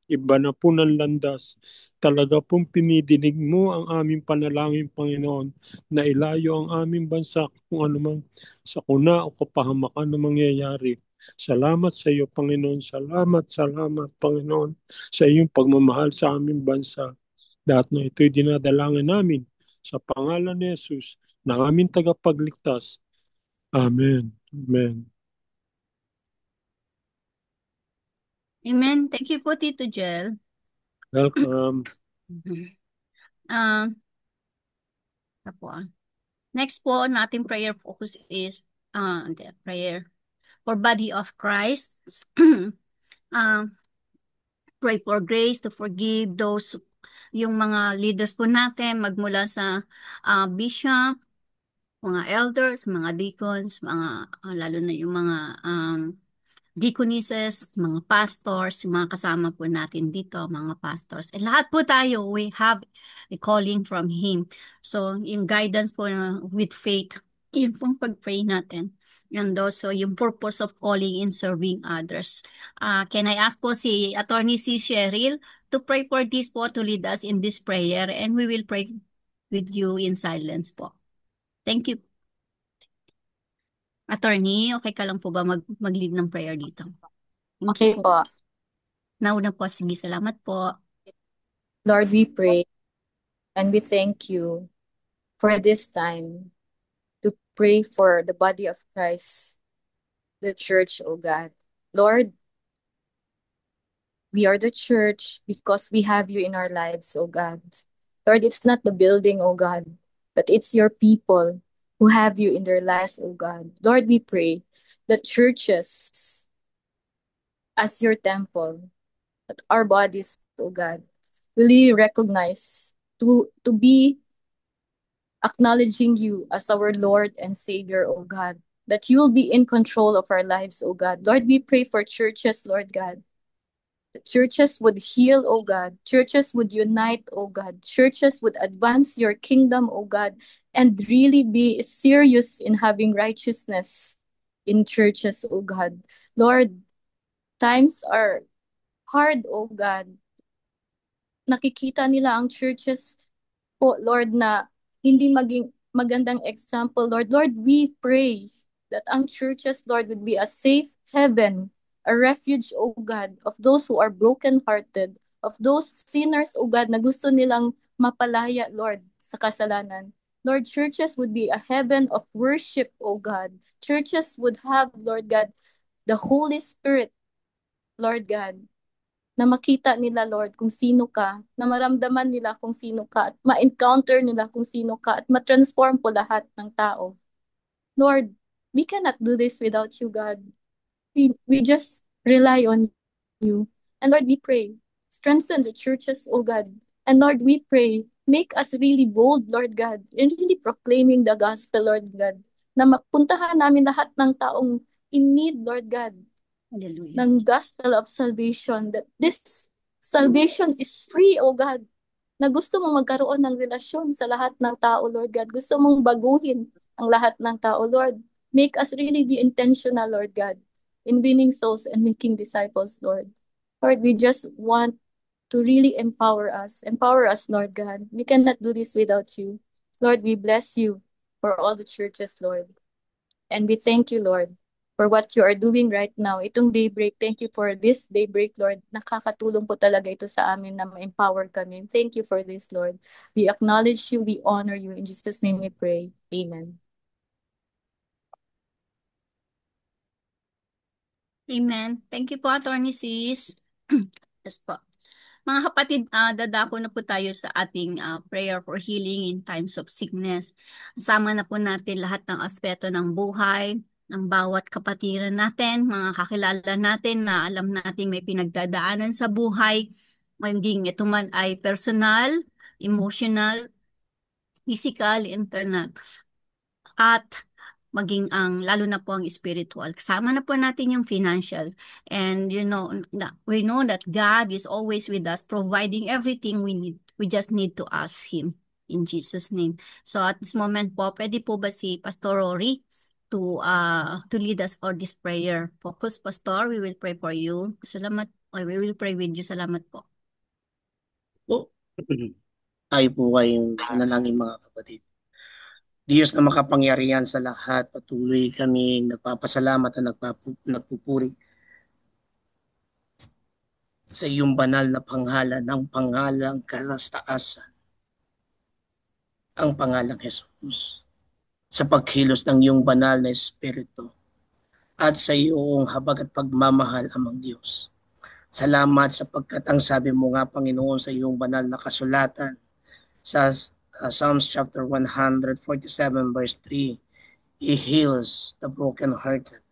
iba na po ng landas. Talaga pong pinidinig mo ang aming panalangin, Panginoon, na ilayo ang aming bansa kung anumang sakuna o kapahamakan na mangyayari. Salamat sa iyo, Panginoon. Salamat, salamat, Panginoon, sa iyong pagmamahal sa aming bansa. Lahat na ito'y dinadalangin namin sa pangalan ni Jesus na aming tagapagligtas. Amen. Amen. Amen. Thank you po, Tito Jel. Welcome. Next po, nating prayer focus is prayer for body of Christ. Pray for grace to forgive those, yung mga leaders po natin, magmula sa bishop, mga elders, mga deacons, mga lalo na yung mga deaconesses, mga pastors, yung mga kasama po natin dito, mga pastors. And lahat po tayo, we have a calling from Him. So, yung guidance po with faith, yun pong pag-pray natin. And also, yung purpose of calling in serving others. Can I ask po si Attorney C. Cheryl to pray for this po, to lead us in this prayer, and we will pray with you in silence po. Thank you. Attorney, okay ka lang po ba mag-lead ng prayer dito? Thank Okay you po. Nauna po, sige, salamat po. Lord, we pray and we thank you for this time to pray for the body of Christ, the church, oh God. Lord, we are the church because we have you in our lives, oh God. Lord, it's not the building, oh God, but it's your people who have you in their life, oh God. Lord, we pray that churches as your temple, that our bodies, oh God, really recognize to be acknowledging you as our Lord and Savior, oh God. that you will be in control of our lives, O God. Lord, we pray for churches, Lord God. The churches would heal, O God. Churches would unite, O God. Churches would advance your kingdom, O God, and really be serious in having righteousness in churches, O God. Lord, times are hard, O God. Nakikita nila ang churches po, Lord, na hindi maging magandang example, Lord. Lord, we pray that ang churches, Lord, would be a safe heaven, a refuge, O God, of those who are brokenhearted, of those sinners, O God, na gusto nilang mapalaya, Lord, sa kasalanan. Lord, churches would be a heaven of worship, O God. Churches would have, Lord God, the Holy Spirit, Lord God, na makita nila, Lord, kung sino ka, na maramdaman nila kung sino ka, at ma-encounter nila kung sino ka, at ma-transform po lahat ng tao. Lord, we cannot do this without you, God. We just rely on you. And Lord, we pray, strengthen the churches, oh God. And Lord, we pray, make us really bold, Lord God, in really proclaiming the gospel, Lord God, na mapuntahan namin lahat ng taong in need, Lord God, Hallelujah. ng gospel of salvation, that this salvation is free, O God, na gusto mong magkaroon ng relasyon sa lahat ng tao, Lord God. Gusto mong baguhin ang lahat ng tao, Lord. Make us really be intentional, Lord God, in winning souls and making disciples, Lord. Lord, we just want to really empower us. Empower us, Lord God. We cannot do this without you. Lord, we bless you for all the churches, Lord. And we thank you, Lord, for what you are doing right now. Itong daybreak, thank you for this daybreak, Lord. Nakakatulong po talaga ito sa amin na ma-empower kami. Thank you for this, Lord. We acknowledge you, we honor you. In Jesus' name we pray. Amen. Amen. Thank you po, Attorney Sis. Yes po. Mga kapatid, dadako na po tayo sa ating prayer for healing in times of sickness. Kasama na po natin lahat ng aspeto ng buhay, ng bawat kapatiran natin, mga kakilala natin na alam natin may pinagdadaanan sa buhay, maging ito man ay personal, emotional, physical, internal, at maging lalo na po ang spiritual. Kasama na po natin yung financial. And we know that God is always with us, providing everything we need. We just need to ask Him in Jesus' name. So at this moment po, pwede po ba si Pastor Rory to lead us for this prayer? Focus, Pastor. We will pray for you. Salamat. We will pray with you. Salamat po. Po. Tayo po kayong manalangin, mga kapatid. Diyos na makapangyarihan sa lahat, patuloy kaming nagpapasalamat at nagpupuri sa iyong banal na pangalan, ang pangalang kalastaasan, ang pangalang Jesus, sa pagkilos ng iyong banal na Espiritu at sa iyong habag at pagmamahal, Amang Diyos. Salamat sapagkat ang sabi mo nga, Panginoon, sa iyong banal na kasulatan sa Psalms chapter 147 verse 3, He heals the brokenhearted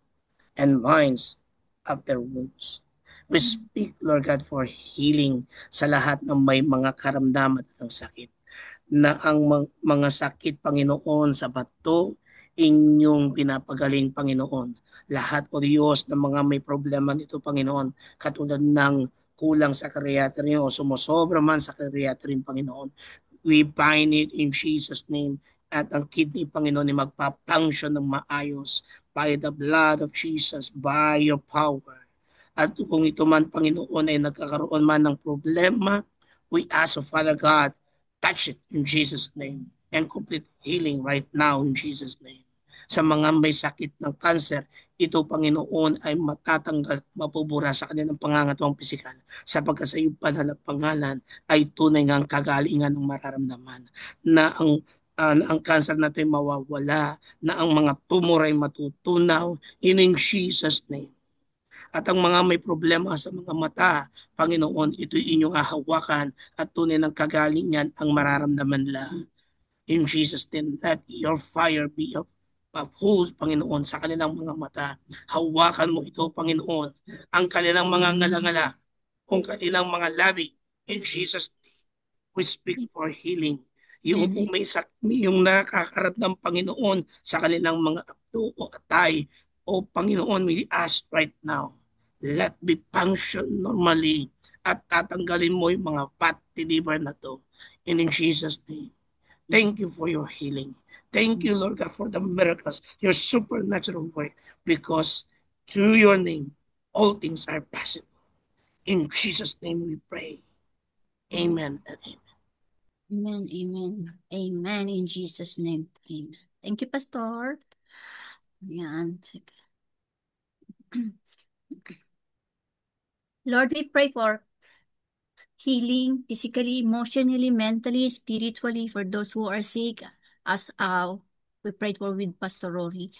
and binds up their wounds. We speak, Lord God, for healing sa lahat ng may mga karamdaman at ng sakit. Na ang mga sakit, Panginoon, sa bato, inyong pinapagaling, Panginoon. Lahat, O Diyos, ng mga may problema nito, Panginoon, katulad ng kulang sa creatinine o sumusobra man sa creatinine, Panginoon. We bind it in Jesus' name. At ang kidney, Panginoon, ay magpapunction ng maayos by the blood of Jesus, by your power. At kung ito man, Panginoon, ay nagkakaroon man ng problema, we ask of Father God, touch it in Jesus' name and complete healing right now in Jesus' name. Sa mga may sakit ng cancer, ito, Panginoon, ay matatanggal, mapubura sa kanilang pangangatawang pisikal, sapagkat sa iyong banal na pangalan ay tunay ngang kagalingan ng mararamdaman na ang cancer natin mawawala, na ang mga tumor ay matutunaw in Jesus' name. At ang mga may problema sa mga mata, Panginoon, ito'y inyong hahawakan at tunay ng kagalingan ang mararamdaman nila. In Jesus' name, let your fire be uphold, Panginoon, sa kanilang mga mata. Hawakan mo ito, Panginoon, ang kanilang mga ngala-ngala, kung kanilang mga labi. In Jesus' name, we speak for healing. yung yung nakakarap ng Panginoon sa kanilang mga apto o atay. O Panginoon, we ask right now, let me function normally at tatanggalin mo yung mga fatty liver na to. And in Jesus' name, thank you for your healing. Thank you, Lord God, for the miracles, your supernatural work, because through your name, all things are possible. In Jesus' name we pray. Amen and amen. Amen, amen, amen, in Jesus' name, amen. Thank you, Pastor. Yan. Lord, we pray for healing physically, emotionally, mentally, spiritually for those who are sick, as we prayed for with Pastor Rory.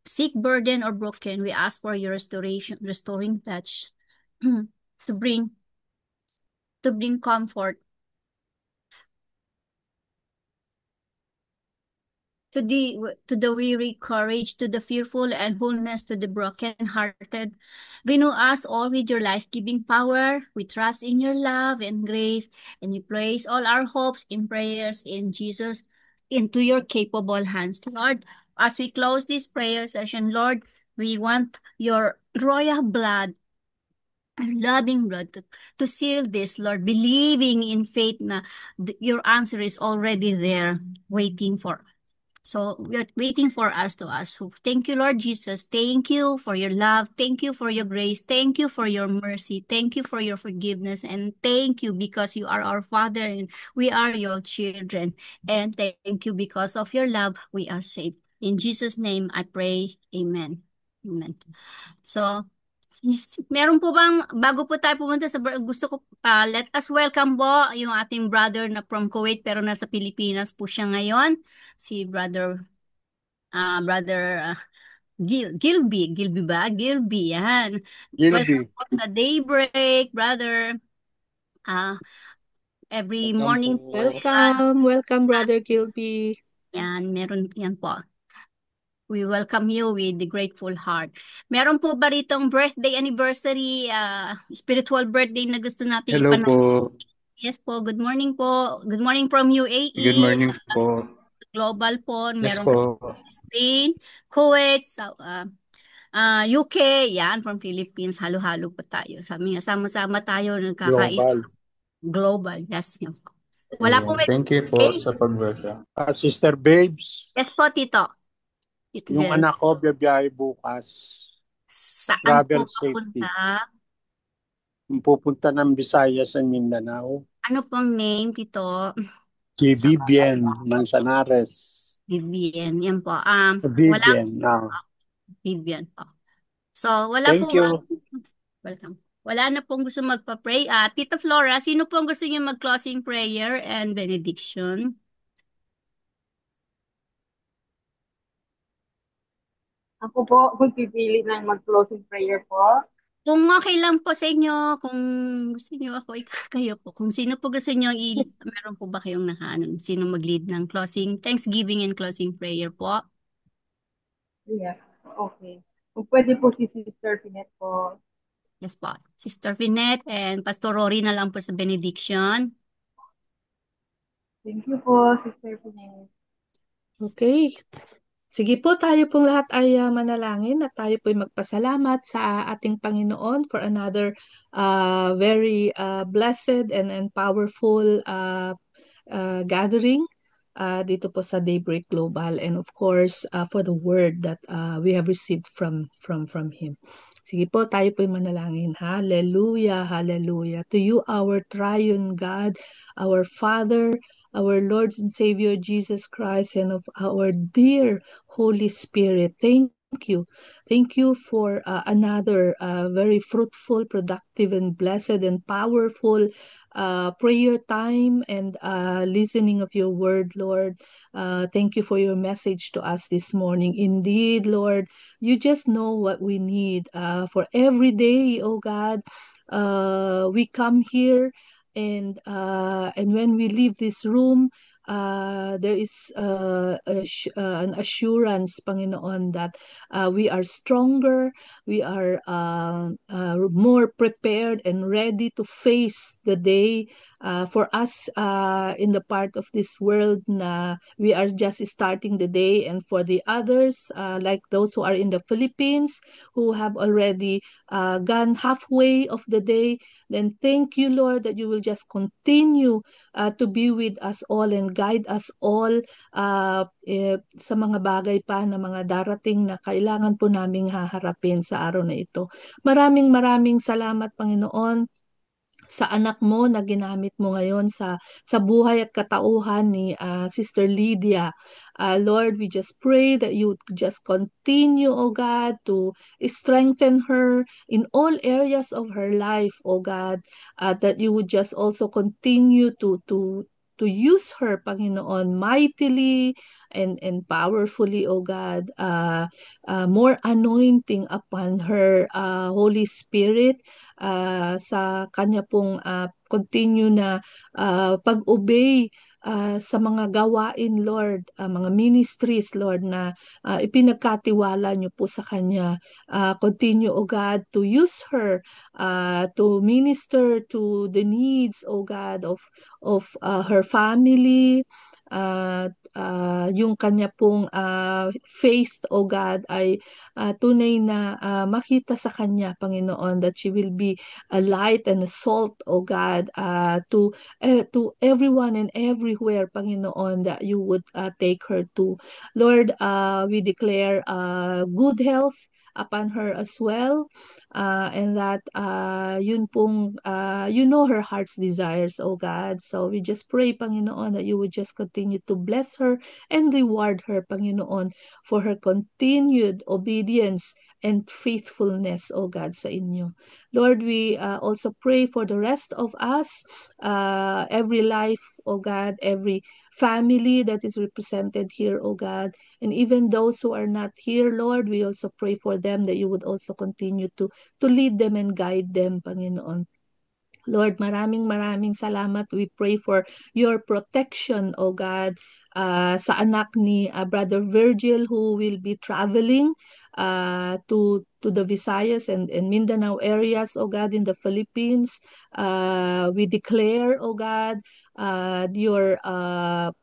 Sick, burden, or broken, we ask for your restoring touch to bring comfort to the weary, courage to the fearful, and wholeness to the broken-hearted. Renew us all with your life-giving power. We trust in your love and grace, and we place all our hopes and prayers in Jesus into your capable hands, Lord. As we close this prayer session, Lord, we want your royal blood, loving blood to seal this, Lord, believing in faith na your answer is already there, waiting for us. So we are waiting for us to ask. So thank you, Lord Jesus. Thank you for your love. Thank you for your grace. Thank you for your mercy. Thank you for your forgiveness. And thank you because you are our Father and we are your children. And thank you because of your love, we are saved. In Jesus' name, I pray. Amen. Amen. So, meron po bang, bago po tayo pumunta sa, gusto ko, let us welcome po yung ating brother na from Kuwait pero nasa Pilipinas po siya ngayon. Si brother Gilby ba? Gilby, yan. Welcome Gilby. po sa Daybreak, brother. Every morning po. Welcome, Brother Gilby. Yan, meron yan po. We welcome you with the grateful heart. Meron po ba ritong birthday anniversary, spiritual birthday na gusto natin Hello po. Yes po, good morning po. Good morning from UAE. Good morning po. Global po. Yes Meron po. Spain, Kuwait, UK, yan, from Philippines. Halo-halo po tayo. Sama-sama tayo, nagkakaisa. Global, yes. Yan po. Wala po may... Thank you po sa pag-welcome. Sister Babes, Yes po, Tito. yung anak ko biyahe bukas. Saan Travel po safety. papunta? Pupunta ng Visayas sa Mindanao. Ano pong name, Tito? Si Vivian Manzanares. Vivian, yan po. Vivian. Vivian po. So, wala Thank po. you. Welcome. Wala na pong gusto magpa-pray. Tita Flora, sino pong gusto niyo mag-closing prayer and benediction? Ako po, magpipili ng mag-closing prayer po. Kung okay lang po sa inyo, kung gusto niyo ako, kayo po. Kung sino po gusto niyo, meron po ba kayong sino mag-lead ng closing, Thanksgiving and closing prayer po? Yeah, okay. Kung pwede po si Sister Pinet po. Yes po. Sister Finette and Pastor Rory na lang po sa benediction. Thank you po, Sister Pinet. Okay. Sige po, tayo pong lahat ay manalangin at tayo po ay magpasalamat sa ating Panginoon for another very blessed and powerful gathering dito po sa Daybreak Global, and of course for the word that we have received from Him. Sige po, tayo po ay manalangin. Hallelujah, hallelujah. To you, our triune God, our Father, our Lord and Savior Jesus Christ, and of our dear Holy Spirit. Thank you. Thank you for another very fruitful, productive, and blessed and powerful prayer time and listening of your word, Lord. Thank you for your message to us this morning. Indeed, Lord, you just know what we need for every day, oh God. We come here, and when we leave this room, there is an assurance, Panginoon, that we are stronger, we are more prepared and ready to face the day For us in the part of this world na we are just starting the day, and for the others like those who are in the Philippines who have already gone halfway of the day, then thank you, Lord, that you will just continue to be with us all and guide us all sa mga bagay pa na mga darating na kailangan po naming haharapin sa araw na ito. Maraming salamat, Panginoon, sa anak mo na ginamit mo ngayon sa buhay at katauhan ni Sister Lydia. Lord, we just pray that you just continue, oh God, to strengthen her in all areas of her life, oh God, that you would just also continue to use her, Panginoon, mightily and powerfully, oh God. More anointing upon her, Holy Spirit, sa kanya pong continue na pag-obey sa mga gawain, Lord, mga ministries, Lord, na ipinagkatiwala niyo po sa kanya. Continue, O God, to use her to minister to the needs, O God, of her family. Yung kanya pong faith, O God, ay tunay na makita sa kanya, Panginoon, that she will be a light and a salt, O God, to everyone and everywhere, Panginoon, that you would take her to. Lord, we declare good health upon her as well, and that yun pong you know her heart's desires, oh God. So we just pray, Panginoon, that you would just continue to bless her and reward her, Panginoon, for her continued obedience and faithfulness, oh God, sa inyo. Lord, we also pray for the rest of us, every life, oh God, every family that is represented here, oh God, and even those who are not here, Lord, we also pray for them that you would also continue to lead them and guide them, Panginoon. Lord, maraming salamat. We pray for your protection, O God, sa anak ni Brother Virgil who will be traveling to the Visayas and Mindanao areas, O God, in the Philippines. We declare, O God, your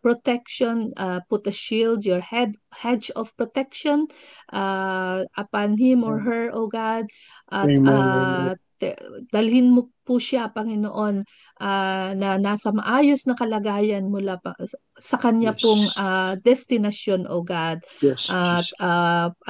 protection, put a shield, your hedge of protection upon him or her, O God, at Amen. dalhin mo po siya, Panginoon, na nasa maayos na kalagayan mula sa kanya pong destinasyon, O God. Yes, At Jesus.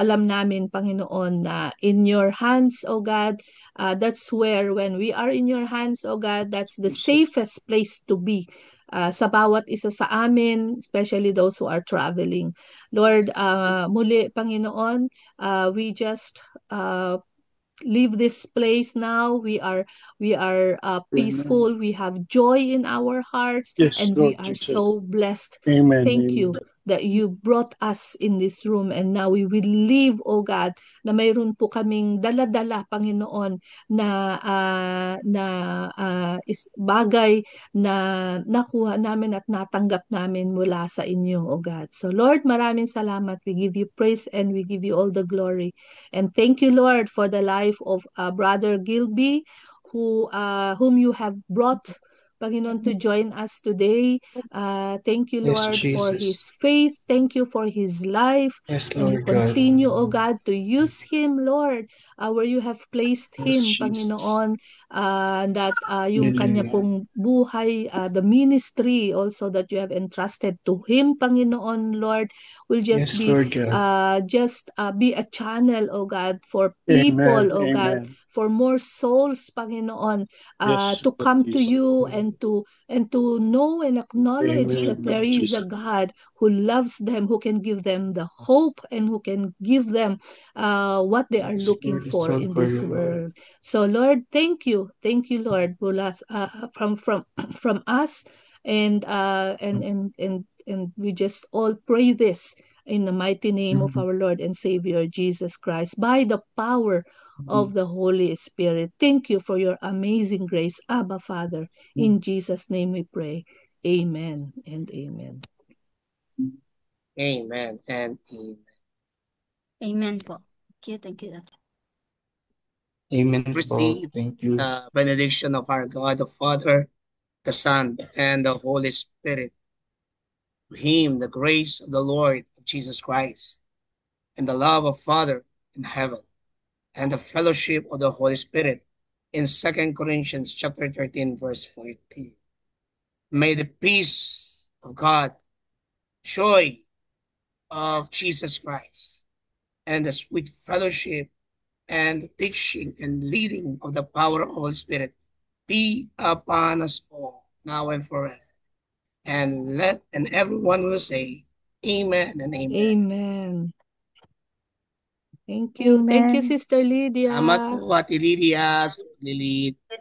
alam namin, Panginoon, na in your hands, O God, that's where, when we are in your hands, O God, that's the safest place to be. Sa bawat isa sa amin, especially those who are traveling. Lord, muli, Panginoon, we just leave this place now. We are peaceful. We have joy in our hearts, Yes, and we Lord are Jesus. so blessed. Amen. Thank you that you brought us in this room, and now we will live, oh God, na mayroon po kaming dala-dala, Panginoon, is bagay na nakuha namin at natanggap namin mula sa inyo, oh God. So Lord, maraming salamat. We give you praise and we give you all the glory. And thank you, Lord, for the life of Brother Gilby, whom you have brought, Panginoon, to join us today. Thank you, Yes, Lord, for his Jesus. faith. Thank you for his life. Yes, And you Lord God. continue, oh God, to use him, Lord, where you have placed Yes, him, Jesus. Panginoon, that yung kanya Hallelujah. pong buhay, the ministry also that you have entrusted to him, Panginoon, Lord, will just Yes, be Lord God. be a channel, oh God, for people, Amen. oh God, Amen. for more souls, Panginoon, Yes, to Lord come to Jesus. you and to know and acknowledge Amen, that there Lord is a Jesus. God who loves them, who can give them the hope and who can give them what they are Yes, looking Lord, it's for all in for this you, Lord. world. So Lord, thank you, Lord, from from us, and we just all pray this in the mighty name of our Lord and Savior Jesus Christ, by the power of the Holy Spirit. Thank you for your amazing grace, Abba Father. In Jesus' name we pray. Amen and amen. Amen and amen. Amen po. Thank you. Amen po. Receive Thank you. the benediction of our God the Father, the Son, and the Holy Spirit. To him the grace of the Lord Jesus Christ, and the love of Father in heaven, and the fellowship of the Holy Spirit in 2 Corinthians chapter 13, verse 14. May the peace of God, joy of Jesus Christ, and the sweet fellowship and teaching and leading of the power of the Holy Spirit be upon us all, now and forever. And everyone will say, Amen and amen. Amen. Thank you. Thank you, Amen. Sister Lydia. Salamat po, Ate Lydia, sa paglilid.